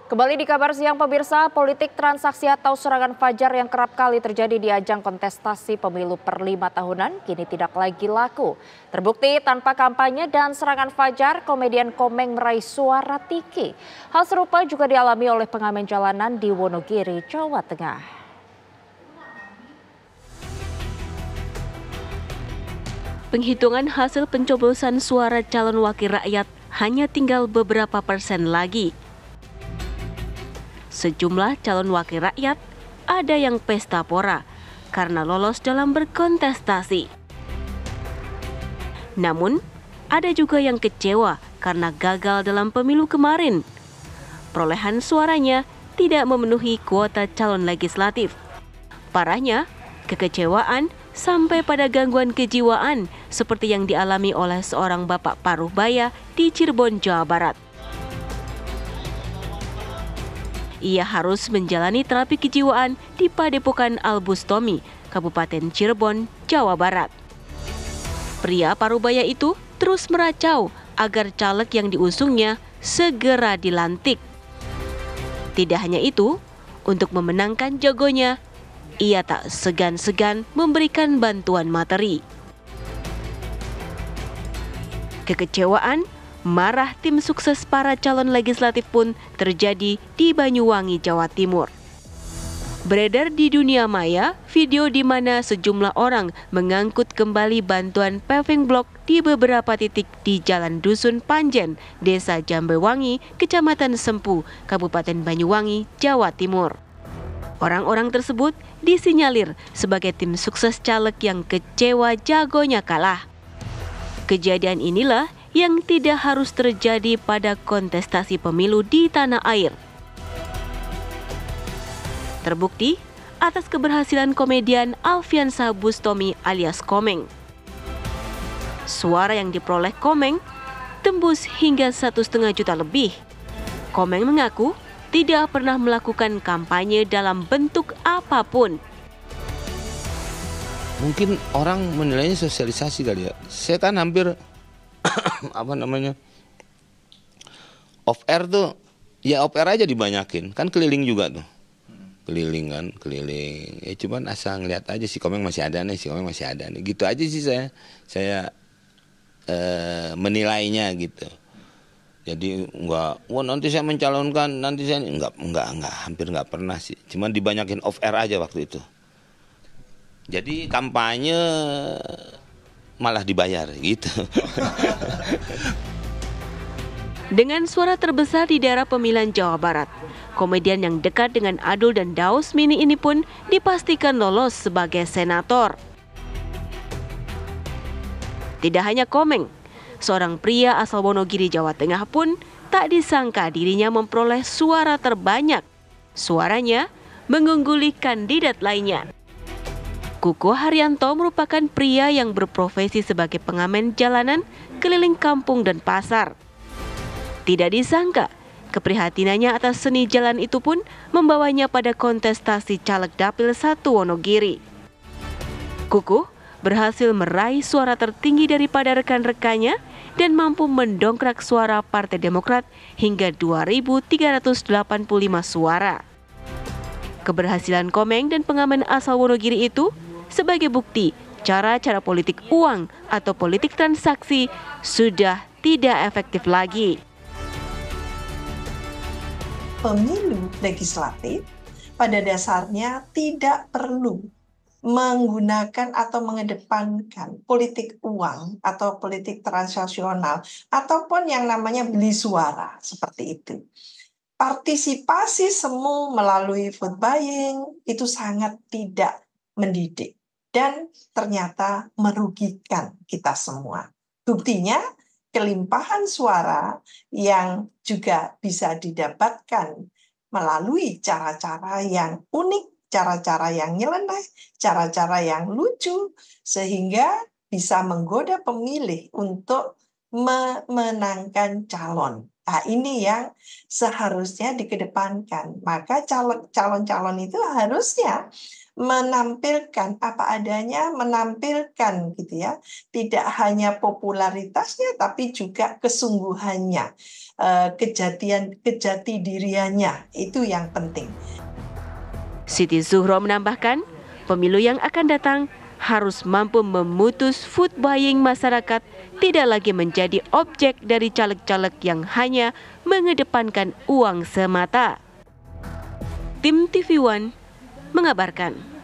Kembali di kabar siang pemirsa, politik transaksi atau serangan fajar yang kerap kali terjadi di ajang kontestasi pemilu per 5 tahunan kini tidak lagi laku. Terbukti tanpa kampanye dan serangan fajar, komedian Komeng meraih suara tinggi. Hal serupa juga dialami oleh pengamen jalanan di Wonogiri, Jawa Tengah. Penghitungan hasil pencoblosan suara calon wakil rakyat hanya tinggal beberapa persen lagi. Sejumlah calon wakil rakyat ada yang pesta pora karena lolos dalam berkontestasi. Namun, ada juga yang kecewa karena gagal dalam pemilu kemarin. Perolehan suaranya tidak memenuhi kuota calon legislatif. Parahnya, kekecewaan sampai pada gangguan kejiwaan seperti yang dialami oleh seorang bapak paruh baya di Cirebon, Jawa Barat. Ia harus menjalani terapi kejiwaan di Padepokan Al-Bustomi, Kabupaten Cirebon, Jawa Barat. Pria parubaya itu terus meracau agar caleg yang diusungnya segera dilantik. Tidak hanya itu, untuk memenangkan jagonya, ia tak segan-segan memberikan bantuan materi. Kekecewaan, marah tim sukses para calon legislatif pun terjadi di Banyuwangi, Jawa Timur. Beredar di dunia maya video di mana sejumlah orang mengangkut kembali bantuan paving block di beberapa titik di Jalan Dusun Panjen, Desa Jambewangi, Kecamatan Sempu, Kabupaten Banyuwangi, Jawa Timur. Orang-orang tersebut disinyalir sebagai tim sukses caleg yang kecewa jagonya kalah. Kejadian inilah yang tidak harus terjadi pada kontestasi pemilu di tanah air. Terbukti atas keberhasilan komedian Alfiansa Bustomi alias Komeng. Suara yang diperoleh Komeng tembus hingga 1,5 juta lebih. Komeng mengaku tidak pernah melakukan kampanye dalam bentuk apapun. Mungkin orang menilainya sosialisasi kali ya. Saya kan hampir off air tuh, ya off air aja dibanyakin, kan keliling juga tuh, keliling. Ya cuman asal ngeliat aja si Komeng masih ada nih, gitu aja sih saya menilainya gitu. Jadi wah nanti saya mencalonkan, nanti saya hampir nggak pernah sih, cuman dibanyakin off air aja waktu itu. Jadi kampanye malah dibayar gitu. Dengan suara terbesar di daerah pemilihan Jawa Barat, komedian yang dekat dengan Adul dan Daus Mini ini pun dipastikan lolos sebagai senator. Tidak hanya Komeng, seorang pria asal Wonogiri, Jawa Tengah pun tak disangka dirinya memperoleh suara terbanyak. Suaranya mengungguli kandidat lainnya. Kuku Haryanto merupakan pria yang berprofesi sebagai pengamen jalanan keliling kampung dan pasar. Tidak disangka, keprihatinannya atas seni jalan itu pun membawanya pada kontestasi caleg Dapil 1 Wonogiri. Kuku berhasil meraih suara tertinggi daripada rekan-rekannya dan mampu mendongkrak suara Partai Demokrat hingga 2.385 suara. Keberhasilan Komeng dan pengamen asal Wonogiri itu sebagai bukti cara-cara politik uang atau politik transaksi sudah tidak efektif lagi. Pemilu legislatif pada dasarnya tidak perlu menggunakan atau mengedepankan politik uang atau politik transaksional ataupun yang namanya beli suara seperti itu. Partisipasi semu melalui vote buying itu sangat tidak mendidik dan ternyata merugikan kita semua. Buktinya kelimpahan suara yang juga bisa didapatkan melalui cara-cara yang unik, cara-cara yang nyeleneh, cara-cara yang lucu, sehingga bisa menggoda pemilih untuk memenangkan calon. Nah, ini yang seharusnya dikedepankan. Maka calon-calon itu harusnya menampilkan apa adanya, menampilkan gitu ya, tidak hanya popularitasnya tapi juga kesungguhannya, kejati diriannya, itu yang penting. Siti Zuhro menambahkan, pemilu yang akan datang harus mampu memutus food buying masyarakat, tidak lagi menjadi objek dari caleg-caleg yang hanya mengedepankan uang semata. Tim TV One mengabarkan.